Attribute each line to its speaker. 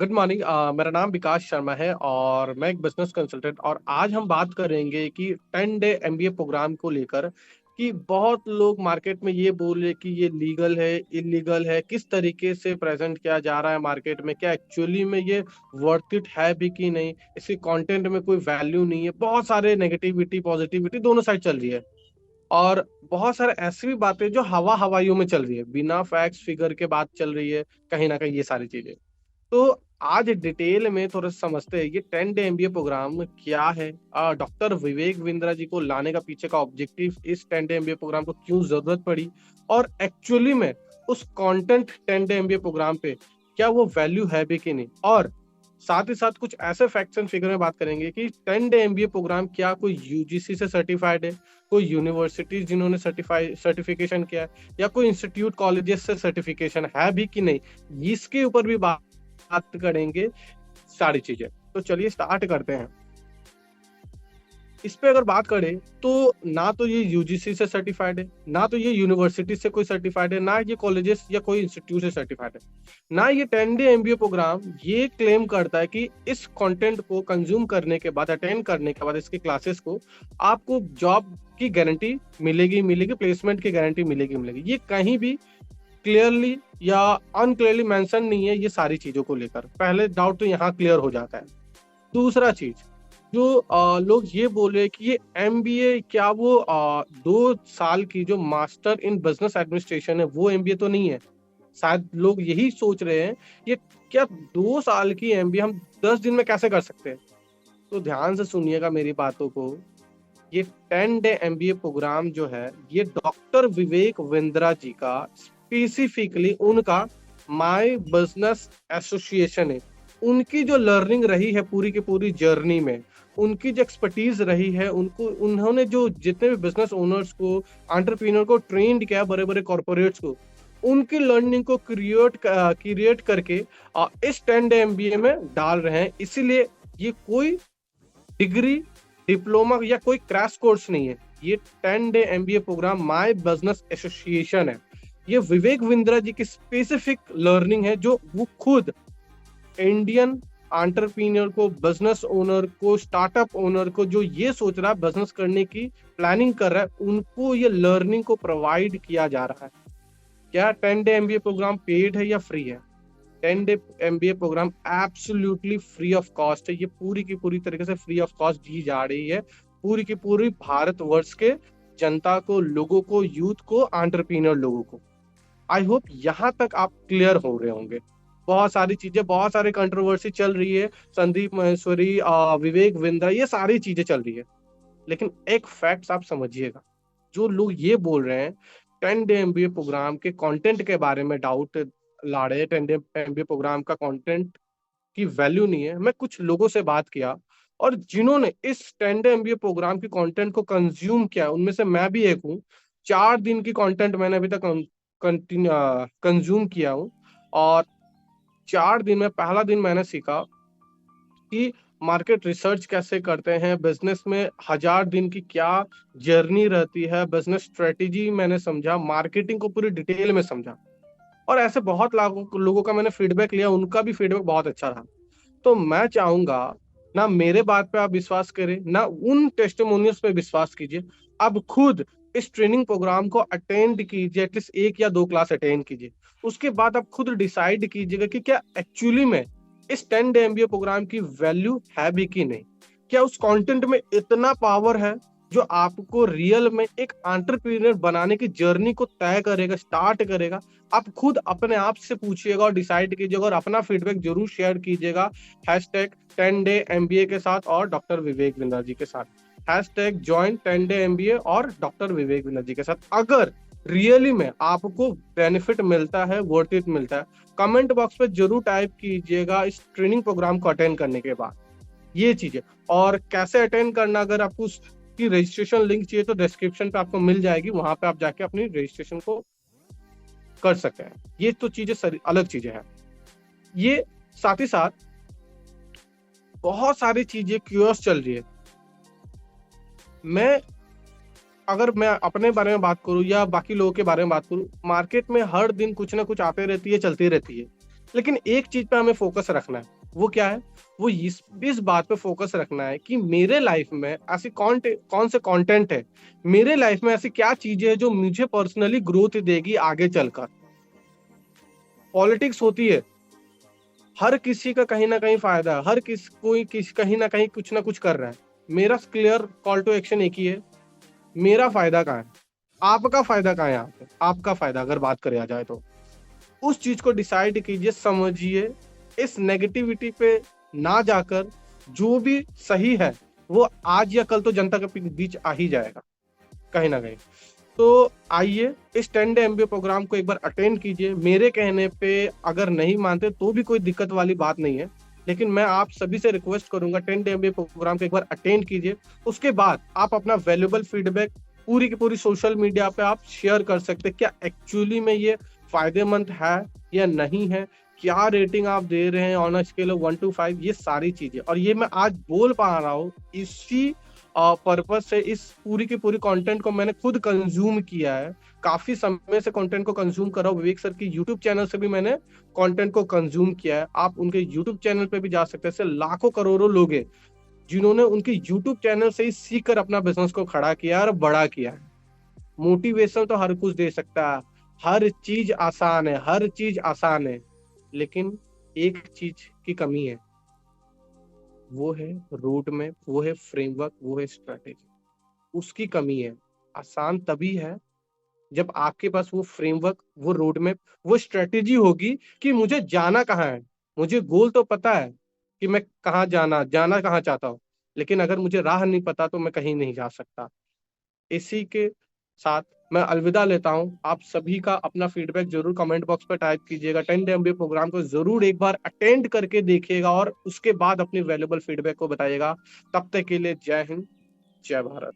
Speaker 1: Good morning. मेरा नाम विकास शर्मा है और मैं एक बिजनेस कंसल्टेंट और आज हम बात करेंगे कि 10 डे एमबीए प्रोग्राम को लेकर कि बहुत लोग मार्केट में ये बोल रहे कि ये लीगल है, इलीगल है, किस तरीके से प्रेजेंट किया जा रहा है मार्केट में, क्या एक्चुअली में ये वर्थ इट है भी कि नहीं, इसके कंटेंट में कोई वैल्यू नहीं है। बहुत सारे नेगेटिविटी पॉजिटिविटी दोनों साइड चल रही है और बहुत सारे ऐसी भी बातें जो हवा हवाइयों में चल रही है, बिना फैक्ट्स फिगर के बात चल रही है कहीं ना कहीं, ये सारी चीजें। तो आज डिटेल में थोड़ा सा समझते हैं ये 10 डे एमबीए प्रोग्राम क्या है। डॉक्टर विवेक बिंद्रा जी को लाने का पीछे का ऑब्जेक्टिव, इस 10 डे एमबीए प्रोग्राम को क्यों जरूरत पड़ी और एक्चुअली में उस कंटेंट 10 डे एमबीए प्रोग्राम पे क्या वो वैल्यू है भी कि नहीं। और साथ ही साथ कुछ ऐसे फैक्ट्स एंड फिगर में बात करेंगे कि 10 डे एमबीए प्रोग्राम क्या कोई यूजीसी से सर्टिफाइड है, कोई यूनिवर्सिटीज जिन्होंने सर्टिफिकेशन किया है, या कोई इंस्टीट्यूट कॉलेजेस से सर्टिफिकेशन है भी कि नहीं। इसके ऊपर भी बात करेंगे सारी चीजें। तो चलिए स्टार्ट करते हैं। इस पे अगर बात करें तो ना तो ये यूजीसी से सर्टिफाइड है, ना तो ये यूनिवर्सिटी से कोई सर्टिफाइड है, ना ये कॉलेजेस या कोई इंस्टीट्यूट से सर्टिफाइड है, ना ये 10 डे एमबीए प्रोग्राम ये क्लेम करता है कि इस कंटेंट को कंज्यूम करने के बाद, अटेंड करने के बाद इसके क्लासेस को आपको जॉब की गारंटी मिलेगी मिलेगी, प्लेसमेंट की गारंटी मिलेगी मिलेगी। ये कहीं भी क्लियरली या अनक्लियरली मेंशन नहीं है। ये सारी चीजों को लेकर पहले डाउट तो यहाँ क्लियर हो जाता है। दूसरा चीज, जो लोग ये बोल रहे हैं कि ये एमबीए क्या वो 2 साल की जो मास्टर इन बिजनेस एडमिनिस्ट्रेशन है वो एमबीए तो नहीं है। शायद लोग यही सोच रहे हैं, ये क्या 2 साल की एमबीए हम 10 दिन में कैसे कर सकते हैं। तो ध्यान से सुनिएगा मेरी बातों को। ये 10 डे एमबीए प्रोग्राम जो है ये डॉक्टर विवेक बिंद्रा जी का स्पेसिफिकली उनका माय बिजनेस एसोसिएशन है। उनकी जो लर्निंग रही है पूरी की पूरी जर्नी में, उनकी जो एक्सपर्टीज रही है, उनको उन्होंने जो जितने भी बिजनेस ओनर्स को, एंटरप्रेन्योर को ट्रेंड किया, बड़े बड़े कॉर्पोरेट्स को, उनकी लर्निंग को क्रिएट करके इस 10 डे एमबीए में डाल रहे हैं। इसीलिए ये कोई डिग्री, डिप्लोमा या कोई क्रैश कोर्स नहीं है। ये 10 day MBA program my business association है। ये विवेक बिंद्रा जी की स्पेसिफिक लर्निंग है, जो वो खुद इंडियन एंटरप्रेन्योर को, बिजनेस ओनर को, स्टार्टअप ओनर को जो ये सोच रहा है बिजनेस करने की प्लानिंग कर रहा है, उनको ये लर्निंग को प्रोवाइड किया जा रहा है। क्या 10 डे एमबीए प्रोग्राम पेड है या फ्री है? 10 day MBA program absolutely free of cost है। ये पूरी की पूरी तरीके से फ्री ऑफ कॉस्ट दी जा रही है पूरी की पूरी भारतवर्ष के जनता को, लोगों को, यूथ को, एंटरप्रेन्योर लोगों को। आई होप यहाँ तक आप क्लियर हो रहे होंगे। बहुत सारी चीजें, बहुत सारी कंट्रोवर्सी चल रही है, संदीप महेश्वरी, विवेक बिंद्रा, ये सारी चीजें चल रही है। लेकिन एक फैक्ट आप समझिएगा, जो लोग ये बोल रहे हैं 10 डे एमबीए प्रोग्राम के कंटेंट के बारे में डाउट ला रहे हैं, 10 डे एमबीए प्रोग्राम का कंटेंट की वैल्यू नहीं है। मैं कुछ लोगों से बात किया और जिन्होंने इस 10 डे एमबीए प्रोग्राम के कंटेंट को कंज्यूम किया, उनमें से मैं भी एक हूँ। 4 दिन की कंटेंट मैंने अभी तक कंज्यूम किया हूँ और 4 दिन में पहला दिन मैंने सीखा कि मार्केट रिसर्च कैसे करते हैं, बिजनेस में 1000 दिन की क्या जर्नी रहती है, बिजनेस स्ट्रेटेजी मैंने समझा, मार्केटिंग को पूरी डिटेल में समझा। और ऐसे बहुत लोगों का मैंने फीडबैक लिया, उनका भी फीडबैक बहुत अच्छा रहा। तो मैं चाहूंगा, ना मेरे बात पे आप विश्वास करें, ना उन टेस्टिमोनियल्स पे विश्वास कीजिए। अब खुद इस ट्रेनिंग प्रोग्राम को अटेंड कीजिए, एटलीस्ट 1 या 2 क्लास अटेंड कीजिए। उसके बाद आप खुद डिसाइड कीजिएगा कि क्या एक्चुअली में इस 10 डे एमबीए प्रोग्राम की वैल्यू है भी कि नहीं। क्या उस कंटेंट में इतना पावर है जो आपको रियल में एक एंटरप्रेन्योर बनाने की जर्नी को तय करेगा, स्टार्ट करेगा। आप खुद अपने आप से पूछिएगा और डिसाइड कीजिएगा और अपना फीडबैक जरूर शेयर कीजिएगा हैशटैग 10 डे एमबीए के साथ और डॉक्टर विवेक बिंद्रा जी के साथ। हैशटैग ज्वाइन 10 डे एमबीए और डॉक्टर विवेक बिंद्रा जी के साथ। अगर रियली में आपको बेनिफिट मिलता है, वर्थ इट मिलता है, कमेंट बॉक्स पे जरूर टाइप कीजिएगा इस ट्रेनिंग प्रोग्राम को अटेंड करने के बाद ये चीजें। और कैसे अटेंड करना, अगर आपको उसकी रजिस्ट्रेशन लिंक चाहिए तो डिस्क्रिप्शन पे आपको मिल जाएगी, वहां पे आप जाके अपनी रजिस्ट्रेशन को कर सकते हैं। ये तो चीजें अलग चीजें हैं। ये साथ ही साथ बहुत सारी चीजें क्यूरियस चल रही है। मैं अगर मैं अपने बारे में बात करूं या बाकी लोगों के बारे में बात करूं, मार्केट में हर दिन कुछ ना कुछ आते रहती है, चलती रहती है। लेकिन एक चीज पे हमें फोकस रखना है, वो क्या है? वो इस बात पे फोकस रखना है कि मेरे लाइफ में ऐसी कौन से कंटेंट है, मेरे लाइफ में ऐसी क्या चीजें हैं जो मुझे पर्सनली ग्रोथ देगी आगे चलकर। पॉलिटिक्स होती है, हर किसी का कहीं ना कहीं फायदा है, हर कहीं ना कहीं कुछ ना कुछ कर रहा है। मेरा क्लियर कॉल टू एक्शन एक ही है, मेरा फायदा कहाँ है, आपका फायदा कहाँ है? यहाँ पे आपका फायदा अगर बात करें जाए तो उस चीज को डिसाइड कीजिए, समझिए। इस नेगेटिविटी पे ना जाकर जो भी सही है वो आज या कल तो जनता के बीच आ ही जाएगा कहीं ना कहीं। तो आइए इस 10 डे एमबीए प्रोग्राम को एक बार अटेंड कीजिए। मेरे कहने पे अगर नहीं मानते तो भी कोई दिक्कत वाली बात नहीं है, लेकिन मैं आप सभी से रिक्वेस्ट करूंगा 10 डे एमबीए प्रोग्राम को एक बार अटेंड कीजिए। उसके बाद आप अपना वैल्यूएबल फीडबैक पूरी की पूरी सोशल मीडिया पे आप शेयर कर सकते हैं, क्या एक्चुअली में ये फायदेमंद है या नहीं है, क्या रेटिंग आप दे रहे हैं on a scale of 1 to 5, ये सारी चीजें। और ये मैं आज बोल पा रहा हूँ इसी पर्पज से, इस पूरी की पूरी कंटेंट को मैंने खुद कंज्यूम किया है, काफी समय से कंटेंट को कंज्यूम कर रहा हूँ। विवेक सर की यूट्यूब चैनल से भी मैंने कंटेंट को कंज्यूम किया है। आप उनके यूट्यूब चैनल पे भी जा सकते हैं। ऐसे लाखों करोड़ों लोग हैं जिन्होंने उनके यूट्यूब चैनल से ही सीख कर अपना बिजनेस को खड़ा किया है और बड़ा किया है। मोटिवेशन तो हर कुछ दे सकता है, हर चीज आसान है, हर चीज आसान है, लेकिन एक चीज की कमी है, वो है रोड मैप, वो है फ्रेमवर्क, वो है स्ट्रेटेजी। उसकी कमी है। आसान तभी है जब आपके पास वो फ्रेमवर्क, वो रोड मैप, वो स्ट्रेटेजी होगी कि मुझे जाना कहाँ है। मुझे गोल तो पता है कि मैं कहाँ जाना कहाँ चाहता हूँ, लेकिन अगर मुझे राह नहीं पता तो मैं कहीं नहीं जा सकता। इसी के साथ मैं अलविदा लेता हूं। आप सभी का अपना फीडबैक जरूर कमेंट बॉक्स पर टाइप कीजिएगा। 10 डे एमबीए प्रोग्राम को जरूर एक बार अटेंड करके देखिएगा और उसके बाद अपनी वैल्यूबल फीडबैक को बताइएगा। तब तक के लिए जय हिंद, जय भारत।